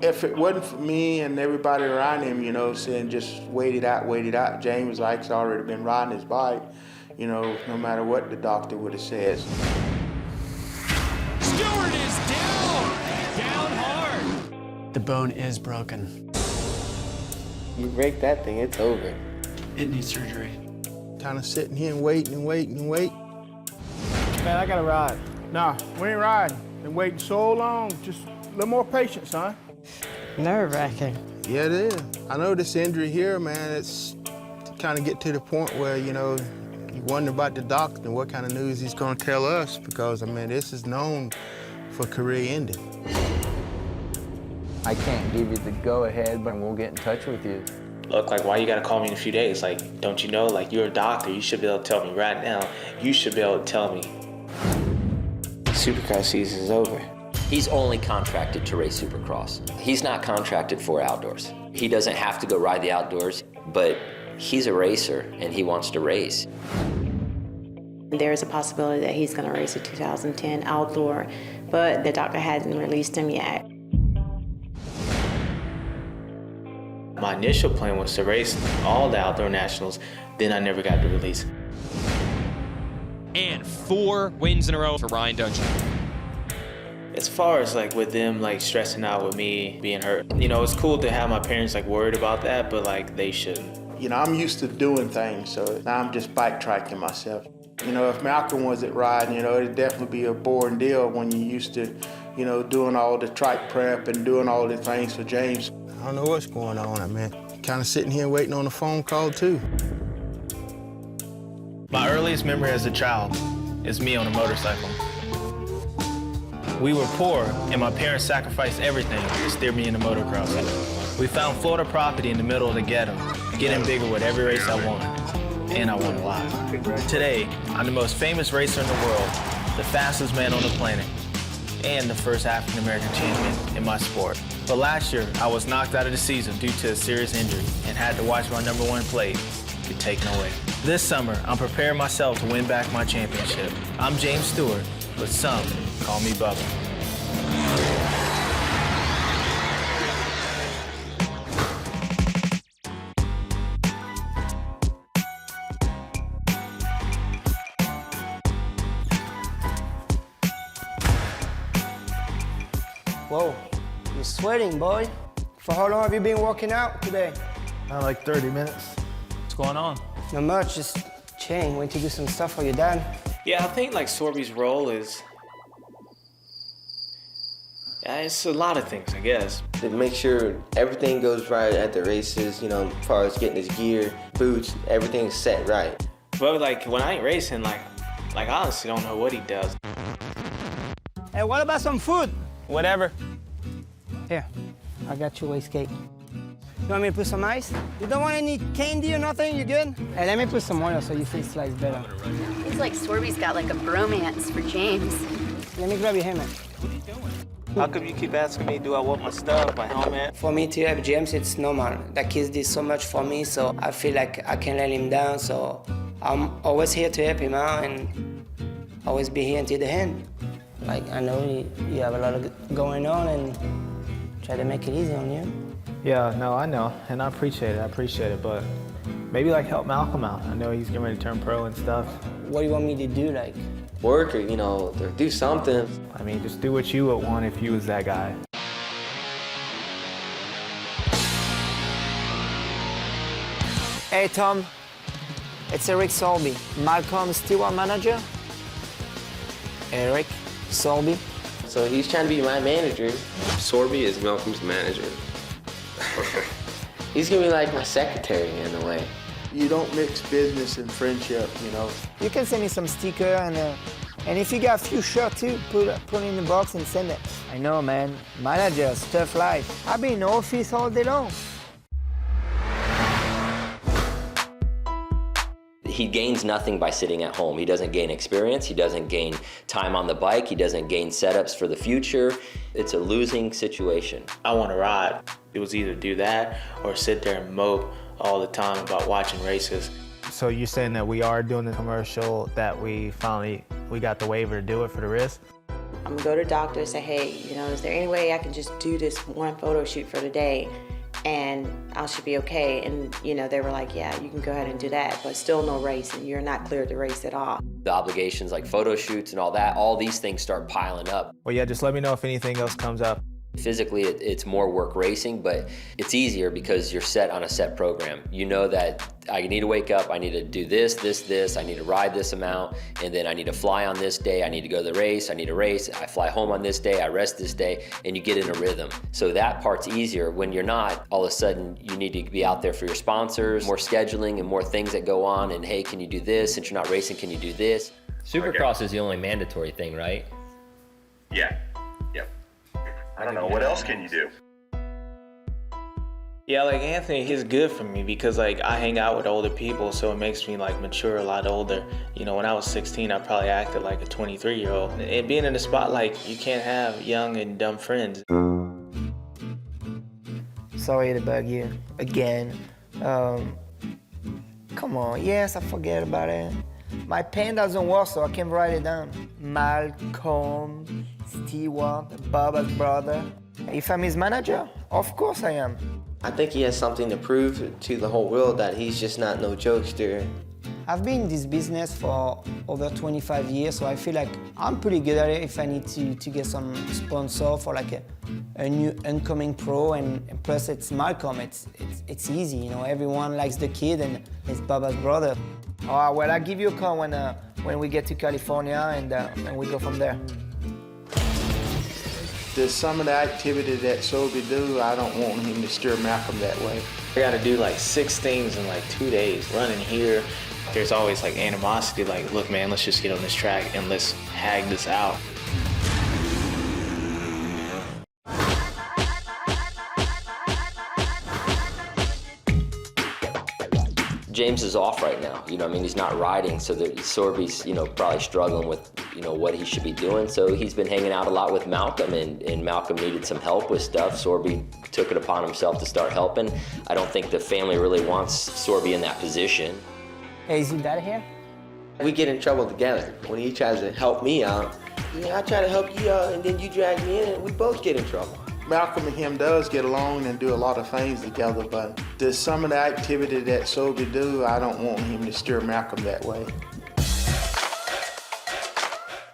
If it wasn't for me and everybody around him, you know, saying just wait it out, James Ike's already been riding his bike, you know, no matter what the doctor would have said. Stewart is down hard. The bone is broken. You break that thing, it's over. It needs surgery. Kind of sitting here and waiting. Man, I gotta ride. Nah, we ain't riding. Been waiting so long. Just a little more patience, son. Nerve-wracking. Yeah, it is. I know this injury here, man, it's kind of get to the point where, you know, you wonder about the doctor and what kind of news he's gonna tell us because, I mean, this is known for career ending. I can't give you the go-ahead, but we'll get in touch with you. Look, like, why you gotta call me in a few days? Like, don't you know, like, you're a doctor. You should be able to tell me right now. You should be able to tell me. Supercross season is over. He's only contracted to race Supercross. He's not contracted for outdoors. He doesn't have to go ride the outdoors, but he's a racer and he wants to race. There's a possibility that he's gonna race a 2010 outdoor, but the doctor hasn't released him yet. My initial plan was to race all the outdoor nationals, then I never got the release. And 4 wins in a row for Ryan Dungeon. As far as like with them like stressing out with me being hurt, you know, it's cool to have my parents like worried about that, but like they shouldn't. You know, I'm used to doing things, so now I'm just bike tracking myself. You know, if Malcolm wasn't riding, you know, it'd definitely be a boring deal when you're used to, you know, doing all the track prep and doing all the things for James. I don't know what's going on, I mean, kind of sitting here waiting on a phone call too. My earliest memory as a child is me on a motorcycle. We were poor, and my parents sacrificed everything to steer me into motocross. We found Florida property in the middle of the ghetto, getting bigger with every race I won, and I won a lot. Today, I'm the most famous racer in the world, the fastest man on the planet, and the first African-American champion in my sport. But last year, I was knocked out of the season due to a serious injury and had to watch my #1 plate get taken away. This summer, I'm preparing myself to win back my championship. I'm James Stewart, but some call me Bubba. Whoa, you're sweating, boy. For how long have you been working out today? Like 30 minutes. What's going on? Not much, just chilling, waiting to do some stuff for your dad. Yeah, I think like Sorby's role is, it's a lot of things, I guess. To make sure everything goes right at the races, you know, as far as getting his gear, boots, everything's set right. But like when I ain't racing, like I honestly don't know what he does. Hey, what about some food? Whatever. Here, I got you a skate. You want me to put some ice? You don't want any candy or nothing? You good? Hey, let me put some oil so your face slides better. It's like Sorby's got like a bromance for James. Let me grab your helmet. What are you doing? How come you keep asking me, do I want my stuff, my helmet? For me to have James, it's normal. That kid did so much for me, so I feel like I can't let him down, so I'm always here to help him out and always be here until the end. Like, I know you have a lot of going on and try to make it easy on you. Yeah, no, I know, and I appreciate it, but maybe like help Malcolm out. I know he's getting ready to turn pro and stuff. What do you want me to do, like? Work or, you know, or do something. I mean, just do what you would want if you was that guy. Hey, Tom. It's Eric Sorby, Malcolm's Stewart manager. Eric Sorby. So he's trying to be my manager. Sorby is Malcolm's manager. He's gonna be like my secretary in a way. You don't mix business and friendship, you know. You can send me some sticker and if you got a few shirts too, put it in the box and send it. I know, man. Managers, tough life. I've been in the office all day long. He gains nothing by sitting at home. He doesn't gain experience, he doesn't gain time on the bike, he doesn't gain setups for the future. It's a losing situation. I want to ride. It was either do that or sit there and mope all the time about watching races. So you're saying that we are doing the commercial, that we got the waiver to do it for the wrist? I'm gonna go to the doctor and say, hey, you know, is there any way I can just do this one photo shoot for today and I should be okay? And, you know, they were like, yeah, you can go ahead and do that, but still no race, and you're not cleared to race at all. The obligations like photo shoots and all that, all these things start piling up. Well, yeah, just let me know if anything else comes up. Physically, it's more work racing, but it's easier because you're set on a set program. You know that I need to wake up, I need to do this, this, this, I need to ride this amount, and then I need to fly on this day, I need to go to the race, I need to race, I fly home on this day, I rest this day, and you get in a rhythm. So that part's easier. When you're not, all of a sudden you need to be out there for your sponsors, more scheduling and more things that go on, and hey, can you do this? Since you're not racing, can you do this? Supercross is the only mandatory thing, right? Yeah. I don't know, what else can you do? Yeah, like Anthony, he's good for me because like I hang out with older people, so it makes me like mature a lot older. You know, when I was 16, I probably acted like a 23-year-old. And being in the spotlight, you can't have young and dumb friends. Sorry to bug you again. Come on, yes, I forget about it. My pen doesn't work, so I can write it down. Malcolm, Stewart, Bubba's brother. If I'm his manager, of course I am. I think he has something to prove to the whole world that he's just not no jokester. I've been in this business for over 25 years, so I feel like I'm pretty good at it if I need to get some sponsor for like a new incoming pro, and plus it's Malcolm, it's easy, you know, everyone likes the kid and it's Bubba's brother. All right, well, I'll give you a call when we get to California and we go from there. There's some of the activity that Sorby do, I don't want him to steer Malcolm that way. I gotta do like 6 things in like 2 days, running here. There's always like animosity, like, look man, let's just get on this track and let's hag this out. James is off right now, you know, I mean, he's not riding, so Sorby's, you know, probably struggling with, you know, what he should be doing. So he's been hanging out a lot with Malcolm, and Malcolm needed some help with stuff. Sorby took it upon himself to start helping. I don't think the family really wants Sorby in that position. Hey, is your dad here? We get in trouble together. When he tries to help me out, yeah, I try to help you out, and then you drag me in, and we both get in trouble. Malcolm and him does get along and do a lot of things together, but there's some of the activity that Sorby do, I don't want him to steer Malcolm that way.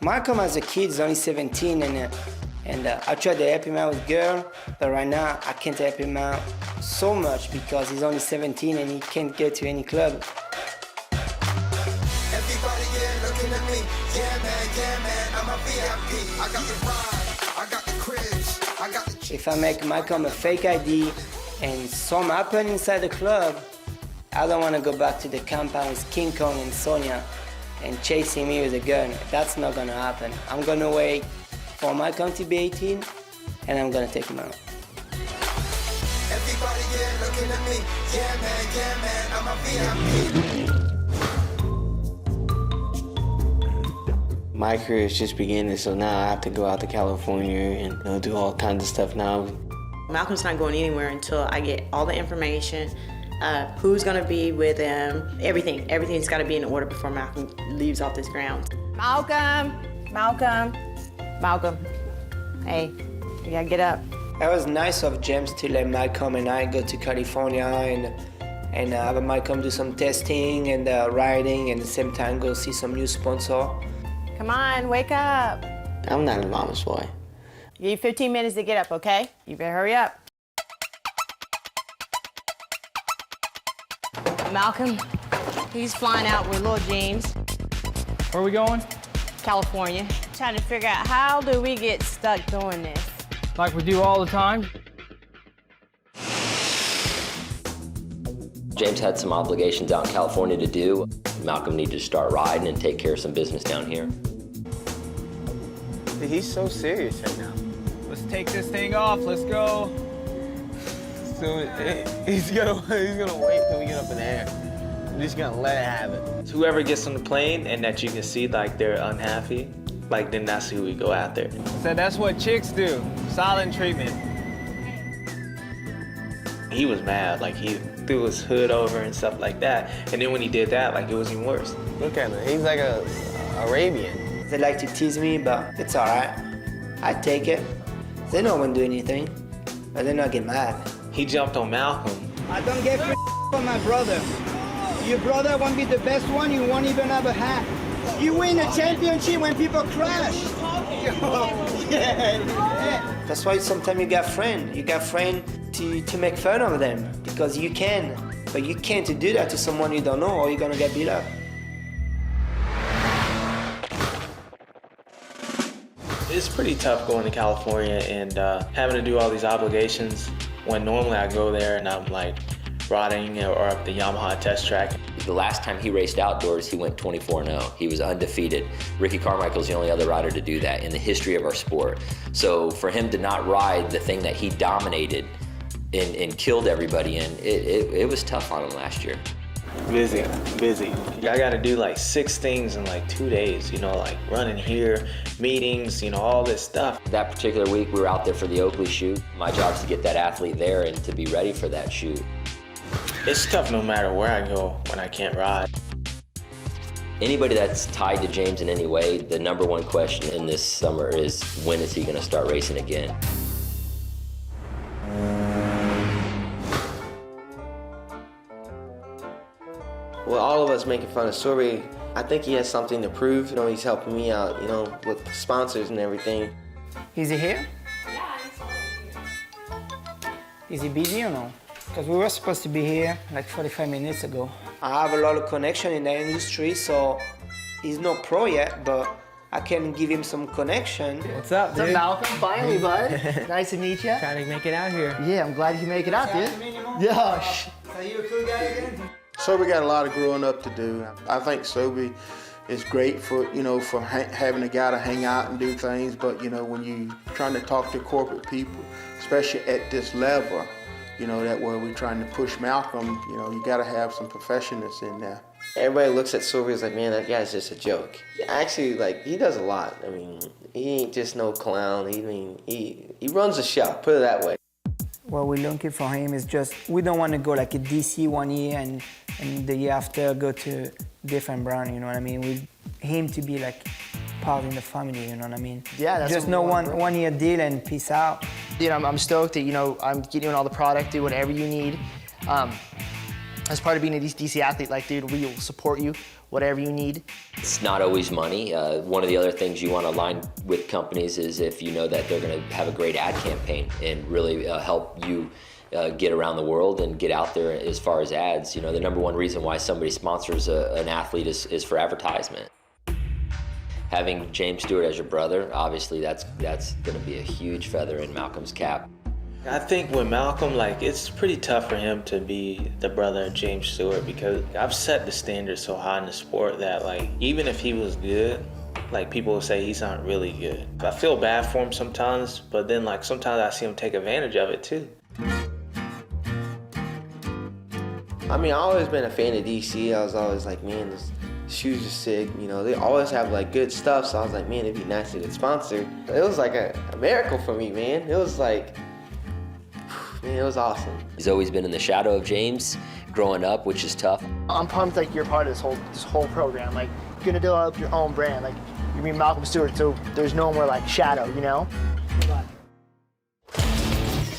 Malcolm as a kid is only 17, and I tried to help him out with girl, but right now I can't help him out so much because he's only 17 and he can't get to any club. Everybody, yeah, looking at me. Yeah, man, I'm a VIP. I got the ride, I got the cribs, I got the... If I make Malcolm a fake ID and something happen inside the club, I don't want to go back to the compound with King Kong and Sonia and chasing me with a gun. That's not gonna happen. I'm gonna wait for Malcolm to be 18 and I'm gonna take him out. Everybody, yeah, looking at me. Yeah, man, I'm a VIP. My career is just beginning, so now I have to go out to California and do all kinds of stuff now. Malcolm's not going anywhere until I get all the information, who's gonna be with him, everything. Everything's gotta be in order before Malcolm leaves off this ground. Malcolm, hey, you gotta get up. It was nice of James to let Malcolm and I go to California and have Malcolm do some testing and riding, and at the same time go see some new sponsor. Come on, wake up. I'm not a mama's boy. Give you 15 minutes to get up, okay? You better hurry up. Malcolm, he's flying out with little James. Where are we going? California. Trying to figure out how do we get stuck doing this? Like we do all the time? James had some obligations out in California to do. Malcolm needed to start riding and take care of some business down here. He's so serious right now. Let's take this thing off, let's go. So he's gonna wait till we get up in the air. I'm just gonna let it happen. Whoever gets on the plane and that you can see like they're unhappy, like then that's who we go after. So that's what chicks do, silent treatment. He was mad, like he threw his hood over and stuff like that. And then when he did that, like it was even worse. Look at him, he's like a Arabian. They like to tease me, but it's all right. I take it. They know I won't do anything, but they not get mad. He jumped on Malcolm. I don't get from my brother. Your brother won't be the best one, you won't even have a hat. You win a championship when people crash. Yeah. That's why sometimes you got friends. You got friends to make fun of them because you can. But you can't to do that to someone you don't know or you're gonna get beat up. It's pretty tough going to California and having to do all these obligations when normally I go there and I'm like riding or up the Yamaha test track. The last time he raced outdoors, he went 24-0. He was undefeated. Ricky Carmichael's the only other rider to do that in the history of our sport. So for him to not ride the thing that he dominated and killed everybody in, it was tough on him last year. Busy. I got to do like 6 things in like 2 days, you know, like running here, meetings, you know, all this stuff. That particular week, we were out there for the Oakley shoot. My job is to get that athlete there and to be ready for that shoot. It's tough no matter where I go when I can't ride. Anybody that's tied to James in any way, the number one question in this summer is, when is he going to start racing again? Well, all of us making fun of Sorby, I think he has something to prove. You know, he's helping me out, you know, with sponsors and everything. Is he here? Yeah, he's here. Is he busy or no? Because we were supposed to be here like 45 minutes ago. I have a lot of connection in the industry, so he's not pro yet, but I can give him some connection. What's up, dude? What's up, Malcolm? Finally, bud. Nice to meet you. Trying to make it out here. Yeah, I'm glad you make it out, dude. Yeah. Are you a cool guy again? Sobe got a lot of growing up to do. I think Sobe is great for, you know, for having a guy to hang out and do things, but, you know, when you're trying to talk to corporate people, especially at this level, you know, that where we're trying to push Malcolm, you know, you got to have some professionals in there. Everybody looks at Sorby as like, man, that guy's just a joke. Actually, like, he does a lot. I mean, he ain't just no clown. He runs the show, put it that way. What we're looking for him is just, we don't want to go like a DC one year and the year after go to different brand, you know what I mean? We him to be like part in the family, you know what I mean? Yeah, that's just no one year deal and peace out. Dude, I'm stoked that, you know, I'm getting you all the product, do whatever you need. As part of being a DC athlete, like, dude, we will support you, whatever you need. It's not always money. One of the other things you want to align with companies is if you know that they're going to have a great ad campaign and really help you get around the world and get out there as far as ads. You know, the number one reason why somebody sponsors an athlete is for advertisement. Having James Stewart as your brother, obviously that's going to be a huge feather in Malcolm's cap. I think with Malcolm, like, it's pretty tough for him to be the brother of James Stewart because I've set the standard so high in the sport that, like, even if he was good, like, people will say he's not really good. I feel bad for him sometimes, but then, like, sometimes I see him take advantage of it too. I mean, I've always been a fan of DC. I was always like, man, this shoes are sick. You know, they always have like good stuff. So I was like, man, it'd be nice to get sponsored. It was like a miracle for me, man. It was like, man, it was awesome. He's always been in the shadow of James growing up, which is tough. I'm pumped like you're part of this whole program. Like, you're gonna develop your own brand. Like, you're being Malcolm Stewart, so there's no more like shadow, you know?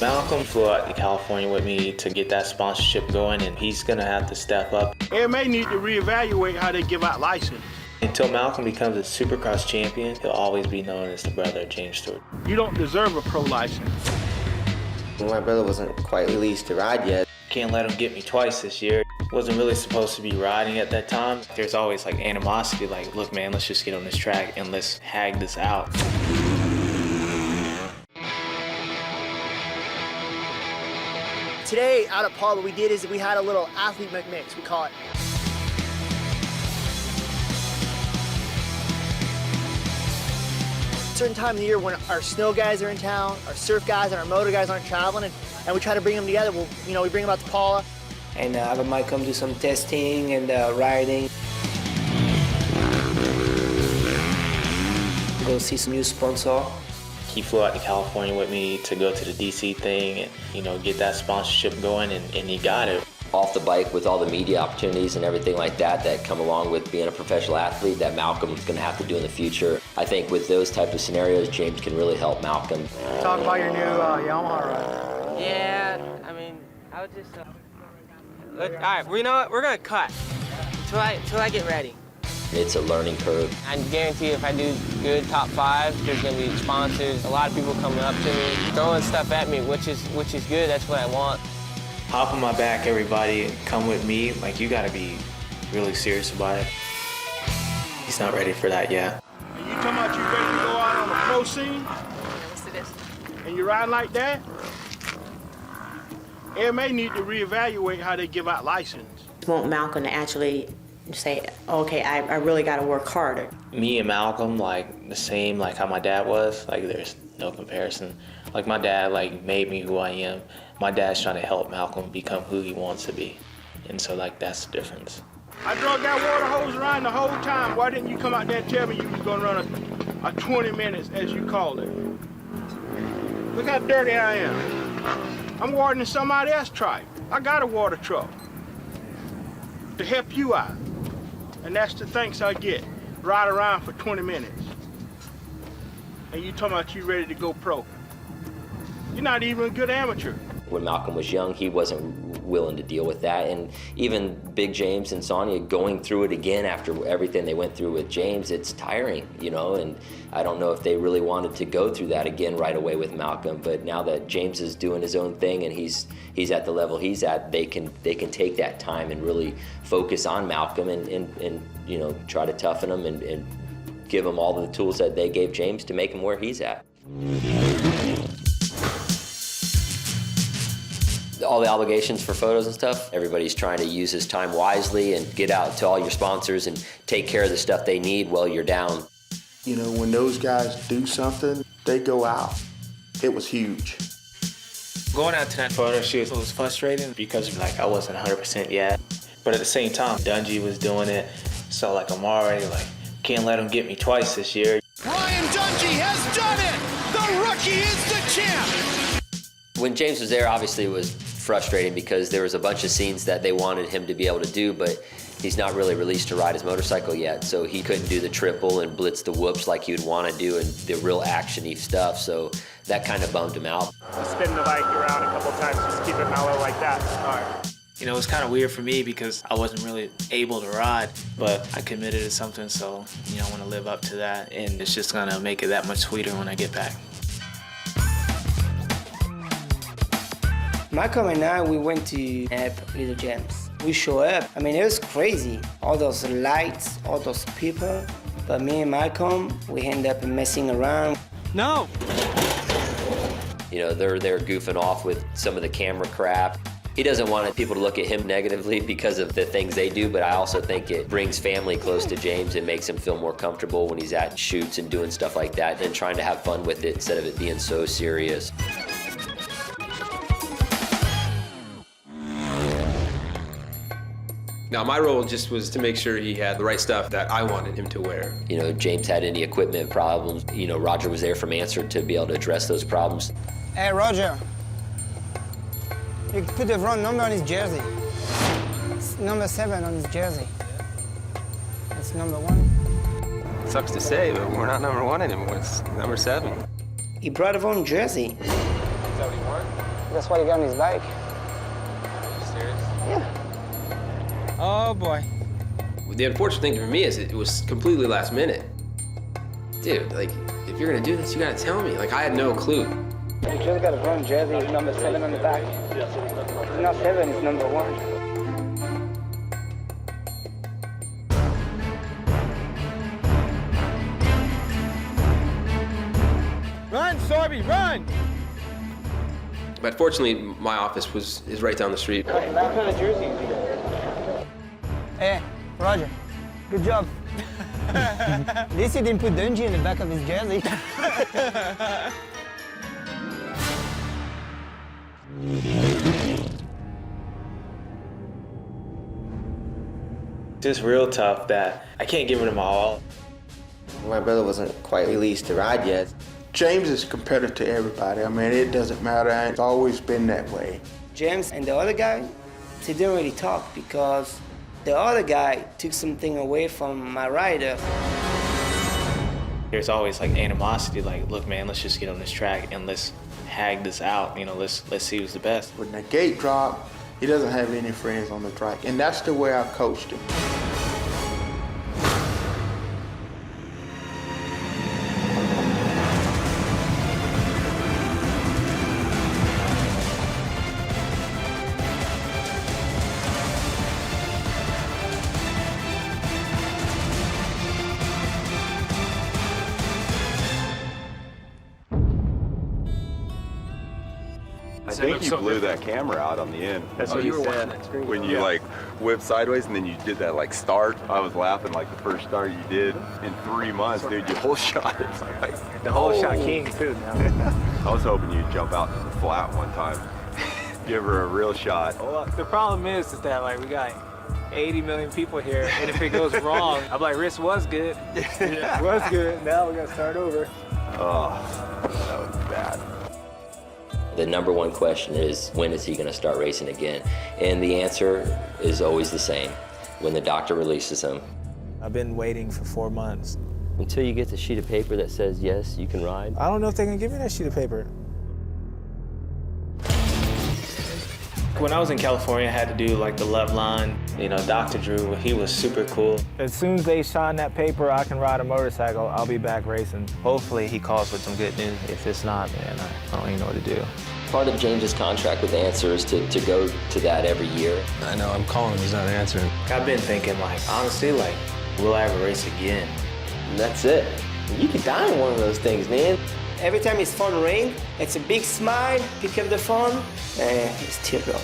Malcolm flew out to California with me to get that sponsorship going, and he's gonna have to step up. AMA need to reevaluate how they give out license. Until Malcolm becomes a Supercross champion, he'll always be known as the brother of James Stewart. You don't deserve a pro license. My brother wasn't quite released to ride yet. Can't let him get me twice this year. Wasn't really supposed to be riding at that time. There's always like animosity, like, look man, let's just get on this track and let's hag this out. Today, out at Paul, what we did is we had a little athlete mix, we call it. Certain time of the year when our snow guys are in town, our surf guys and our motor guys aren't traveling, and we try to bring them together. We'll, you know, we bring them out to Paula. And I might come do some testing and riding. Go see some new sponsor. He flew out to California with me to go to the DC thing and, you know, get that sponsorship going, and he got it. Off the bike with all the media opportunities and everything like that come along with being a professional athlete that Malcolm's going to have to do in the future. I think with those type of scenarios, James can really help Malcolm. Talk about your new Yamaha ride. Yeah, I mean, I would just. All right, you know what? We're gonna cut till I get ready. It's a learning curve. I guarantee if I do good top 5, there's gonna be sponsors, a lot of people coming up to me, throwing stuff at me, which is good. That's what I want. Hop on my back, everybody, come with me. Like, you gotta be really serious about it. He's not ready for that yet. And you talking about you ready to go out on the pro scene? Yes, it is. And you riding like that? AMA need to reevaluate how they give out license. Want Malcolm to actually say, okay, I really got to work harder. Me and Malcolm, like, the same, like how my dad was. Like, there's no comparison. Like, my dad, like, made me who I am. My dad's trying to help Malcolm become who he wants to be. And so, like, that's the difference. I drug that water hose around the whole time. Why didn't you come out there and tell me you was going to run a 20 minutes, as you call it? Look how dirty I am. I'm watering somebody else's tripe. I got a water truck to help you out. And that's the thanks I get. Ride around for 20 minutes. And you talking about you ready to go pro. You're not even a good amateur. When Malcolm was young, he wasn't willing to deal with that. And even Big James and Sonia going through it again after everything they went through with James, it's tiring, you know, and I don't know if they really wanted to go through that again right away with Malcolm. But now that James is doing his own thing and he's at the level he's at, they can take that time and really focus on Malcolm and you know, try to toughen him and give him all the tools that they gave James to make him where he's at. All the obligations for photos and stuff, everybody's trying to use his time wisely and get out to all your sponsors and take care of the stuff they need while you're down. You know, when those guys do something, they go out. It was huge. Going out to that photo shoot, it was frustrating because, like, I wasn't 100% yet. But at the same time, Dungy was doing it, so, like, I'm already, like, can't let him get me twice this year. Ryan Dungy has done it! The rookie is the champ! When James was there, obviously it was frustrating because there was a bunch of scenes that they wanted him to be able to do, but he's not really released to ride his motorcycle yet, so he couldn't do the triple and blitz the whoops like he would want to do and the real action-y stuff, so that kind of bummed him out. Spin the bike around a couple times, just keep it mellow like that. All right. You know, it's kind of weird for me because I wasn't really able to ride, but I committed to something, so, you know, I want to live up to that, and it's just going to make it that much sweeter when I get back. Malcolm and I, we went to help Little James. We show up. I mean, it was crazy. All those lights, all those people. But me and Malcolm, we end up messing around. No! You know, they're goofing off with some of the camera crap. He doesn't want people to look at him negatively because of the things they do, but I also think it brings family close to James and makes him feel more comfortable when he's at shoots and doing stuff like that and trying to have fun with it instead of it being so serious. Now, my role just was to make sure he had the right stuff that I wanted him to wear. You know, James had any equipment problems, you know, Roger was there from Answer to be able to address those problems. Hey, Roger. You put the wrong number on his jersey. It's number 7 on his jersey. It's number 1. Sucks to say, but we're not number 1 anymore. It's number 7. He brought the wrong jersey. Is that what he wanted? That's what he got on his bike. Are you serious? Yeah. Oh, boy. The unfortunate thing for me is it was completely last minute. Dude, like, if you're gonna do this, you gotta tell me. Like, I had no clue. You just got a wrong jersey, it's number 7 on the back. It's not 7, it's number 1. Run, Sorby, run! But fortunately, my office is right down the street. What kind of jersey is he? Hey, Roger, good job. At least he didn't put Dungy in the back of his jersey. It's real tough that I can't give it my all. My brother wasn't quite released to ride yet. James is a competitor to everybody. I mean, it doesn't matter. It's always been that way. James and the other guy, they didn't really talk because the other guy took something away from my rider. There's always like animosity, like, look man, let's just get on this track and let's hag this out, you know, let's see who's the best. When the gate drop, he doesn't have any friends on the track, and that's the way I coached him. I think you blew that camera out on the end. That's what you were watching that screen. When you like whipped sideways and then you did that like start. I was laughing like the first start you did in 3 months, dude. You whole shot. It's like The whole shot king too. I was hoping you'd jump out to the flat one time. Give her a real shot. Well, the problem is that like we got 80 million people here, and if it goes wrong, I'm like, wrist was good. Yeah. Was good. Now we gotta start over. Oh, that was bad. The number one question is, when is he going to start racing again? And the answer is always the same, when the doctor releases him. I've been waiting for 4 months. Until you get the sheet of paper that says, yes, you can ride. I don't know if they can give me that sheet of paper. When I was in California, I had to do like the love line. You know, Dr. Drew, he was super cool. As soon as they sign that paper, I can ride a motorcycle, I'll be back racing. Hopefully he calls with some good news. If it's not, man, I don't even know what to do. Part of James's contract with Answer is to go to that every year. I know, I'm calling him, he's not answering. I've been thinking, like, honestly, like, will I ever race again? And that's it. You could die in one of those things, man. Every time his phone rings, it's a big smile, pick up the phone, and it's teardrop.